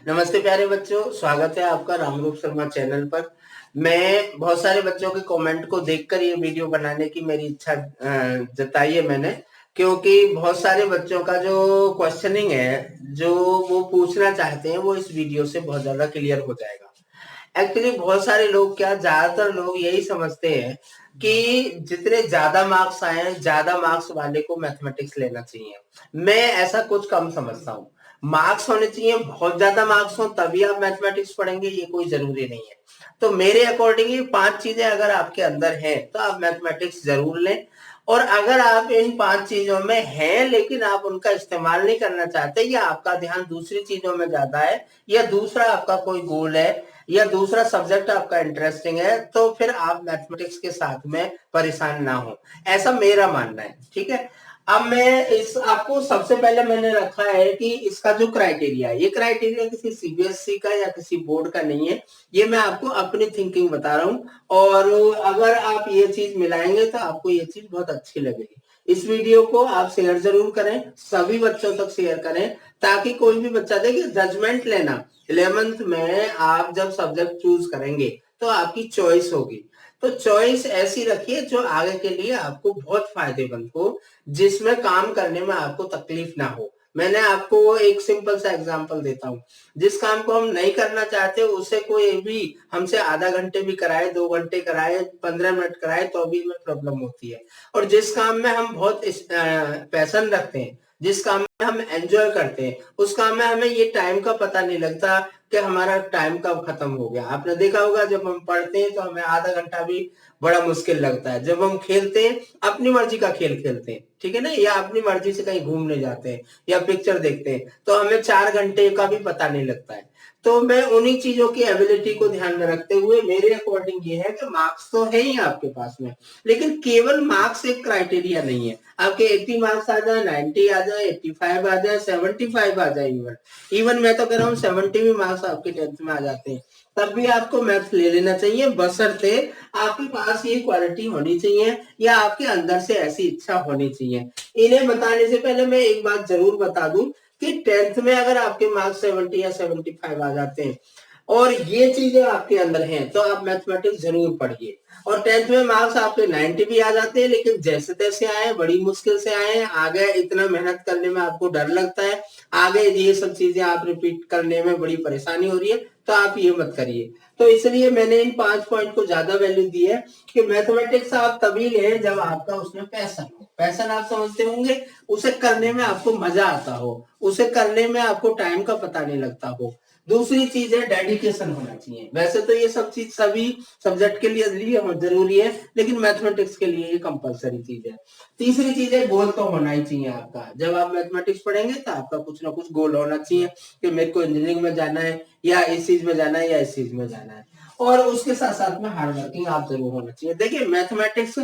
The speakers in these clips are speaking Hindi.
नमस्ते प्यारे बच्चों, स्वागत है आपका रामरूप शर्मा चैनल पर। मैं बहुत सारे बच्चों के कमेंट को देखकर ये वीडियो बनाने की मेरी इच्छा जताई है मैंने, क्योंकि बहुत सारे बच्चों का जो क्वेश्चनिंग है, जो वो पूछना चाहते हैं, वो इस वीडियो से बहुत ज्यादा क्लियर हो जाएगा। एक्चुअली बहुत सारे लोग ज्यादातर लोग यही समझते हैं कि जितने ज्यादा मार्क्स आए, ज्यादा मार्क्स वाले को मैथमेटिक्स लेना चाहिए। मैं ऐसा कुछ कम समझता हूँ। मार्क्स होने चाहिए, बहुत ज्यादा मार्क्स हो तभी आप मैथमेटिक्स पढ़ेंगे, ये कोई जरूरी नहीं है। तो मेरे अकॉर्डिंग ये 5 चीजें अगर आपके अंदर है तो आप मैथमेटिक्स जरूर लें। और अगर आप इन 5 चीजों में हैं लेकिन आप उनका इस्तेमाल नहीं करना चाहते, या आपका ध्यान दूसरी चीजों में ज्यादा है, या दूसरा आपका कोई गोल है, या दूसरा सब्जेक्ट आपका इंटरेस्टिंग है, तो फिर आप मैथमेटिक्स के साथ में परेशान ना हो, ऐसा मेरा मानना है। ठीक है। अब मैं इस आपको सबसे पहले मैंने रखा है कि इसका जो क्राइटेरिया है, ये क्राइटेरिया किसी सीबीएसई का या किसी बोर्ड का नहीं है, ये मैं आपको अपनी थिंकिंग बता रहा हूं। और अगर आप ये चीज मिलाएंगे तो आपको ये चीज बहुत अच्छी लगेगी। इस वीडियो को आप शेयर जरूर करें, सभी बच्चों तक शेयर करें, ताकि कोई भी बच्चा देखिए जजमेंट लेना 11th में आप जब सब्जेक्ट चूज करेंगे तो आपकी चॉइस होगी। तो चॉइस ऐसी रखिए जो आगे के लिए आपको बहुत फायदेमंद हो, जिसमें काम करने में आपको तकलीफ ना हो। मैंने आपको एक सिंपल सा एग्जांपल देता हूँ। जिस काम को हम नहीं करना चाहते उसे कोई भी हमसे आधा घंटे भी कराए, 2 घंटे कराए, 15 मिनट कराए, तो भी में प्रॉब्लम होती है। और जिस काम में हम बहुत पैशन रखते हैं, जिस काम में हम एंजॉय करते हैं, उस काम में हमें ये टाइम का पता नहीं लगता कि हमारा टाइम कब खत्म हो गया। आपने देखा होगा जब हम पढ़ते हैं तो हमें आधा घंटा भी बड़ा मुश्किल लगता है। जब हम खेलते हैं, अपनी मर्जी का खेल खेलते हैं, ठीक है ना, या अपनी मर्जी से कहीं घूमने जाते हैं या पिक्चर देखते हैं, तो हमें 4 घंटे का भी पता नहीं लगता है। तो मैं उन्हीं चीजों की एबिलिटी को ध्यान में रखते हुए मेरे अकॉर्डिंग ये है कि मार्क्स तो है ही आपके पास में, लेकिन केवल मार्क्स एक क्राइटेरिया नहीं है। आपके 80 मार्क्स आ जाए, 90 आ जाए, 85 आ जाए, 75 आ जाए, इवन मैं तो कह रहा हूँ 70 भी मार्क्स आपके 10th में आ जाते हैं, तब भी आपको मैथ्स ले लेना चाहिए, बशर्ते आपके पास ये क्वालिटी होनी चाहिए या आपके अंदर से ऐसी इच्छा होनी चाहिए। इन्हें बताने से पहले मैं एक बात जरूर बता दूं कि 10th में अगर आपके मार्क्स 70 या 75 आ जाते हैं और ये चीजें आपके अंदर हैं, तो आप मैथमेटिक्स जरूर पढ़िए। और 10th में मार्क्स आपके 90 भी आ जाते हैं, लेकिन जैसे तैसे आए, बड़ी मुश्किल से आए, आगे इतना मेहनत करने में आपको डर लगता है, आगे ये सब चीजें आप रिपीट करने में बड़ी परेशानी हो रही है, तो आप ये मत करिए। तो इसलिए मैंने इन 5 पॉइंट को ज्यादा वैल्यू दी है कि मैथमेटिक्स आप तभी लें जब आपका उसमें पैशन हो। पैशन आप समझते होंगे, उसे करने में आपको मजा आता हो, उसे करने में आपको टाइम का पता नहीं लगता हो। दूसरी चीज है डेडिकेशन होना चाहिए। वैसे तो ये सब चीज सभी सब्जेक्ट के लिए जरूरी है, लेकिन मैथमेटिक्स के लिए ये कंपलसरी चीज है। तीसरी चीज है गोल तो होना ही चाहिए आपका। जब आप मैथमेटिक्स पढ़ेंगे तो आपका कुछ ना कुछ गोल होना चाहिए कि मेरे को इंजीनियरिंग में जाना है, या इस चीज में जाना है, या इस चीज में जाना है। और उसके साथ साथ में हार्ड वर्किंग आप जरूर होना चाहिए। देखिए मैथमेटिक्स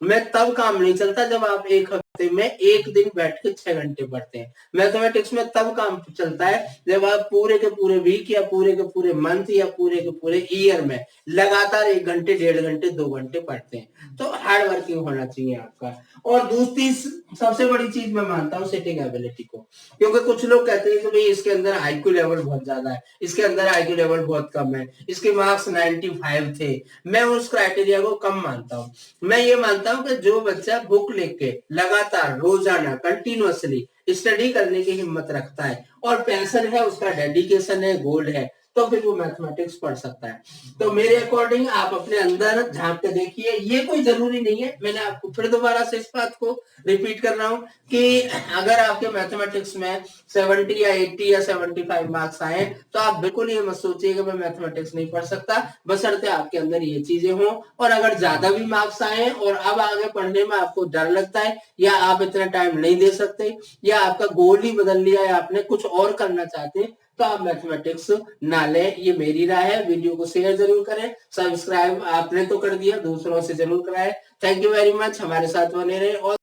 में तब काम नहीं चलता जब आप एक हफ्ते में एक दिन बैठ के 6 घंटे पढ़ते हैं। मैथमेटिक्स में तब काम चलता है जब आप पूरे के पूरे वीक या पूरे के पूरे मंथ या पूरे के पूरे ईयर में लगातार 1 घंटे, 1.5 घंटे, 2 घंटे पढ़ते हैं। तो हार्ड वर्किंग होना चाहिए आपका। और दूसरी सबसे बड़ी चीज मैं मानता हूँ सिटिंग एबिलिटी को, क्योंकि कुछ लोग कहते हैं कि भाई इसके अंदर आईक्यू लेवल बहुत ज्यादा है, इसके अंदर आईक्यू लेवल बहुत कम है, इसके मार्क्स 95 थे। मैं उस क्राइटेरिया को कम मानता हूँ। मैं ये मानता हूँ कि जो बच्चा बुक लिख के लगातार रोजाना कंटिन्यूअसली स्टडी करने की हिम्मत रखता है और पैशन है, उसका डेडिकेशन है, गोल है, तो फिर वो मैथमेटिक्स पढ़ सकता है। तो मेरे अकॉर्डिंग आप अपने अंदर झांक के देखिए। ये कोई जरूरी नहीं है, मैंने आपको फिर दोबारा से इस बात को रिपीट कर रहा हूं कि अगर आपके मैथमेटिक्स में 70 या 80 या 75 मार्क्स आए तो आप बिल्कुल ये मत सोचिए कि मैं मैथमेटिक्स नहीं पढ़ सकता, बशर्ते आपके अंदर ये चीजें हों। और अगर ज्यादा भी मार्क्स आए और अब आगे पढ़ने में आपको डर लगता है, या आप इतना टाइम नहीं दे सकते, या आपका गोल ही बदल लिया है, आपने कुछ और करना चाहते हैं, तो आप मैथमेटिक्स ना लें। ये मेरी राय है। वीडियो को शेयर जरूर करें, सब्सक्राइब आपने तो कर दिया, दूसरों से जरूर कराएं। थैंक यू वेरी मच, हमारे साथ बने रहे। और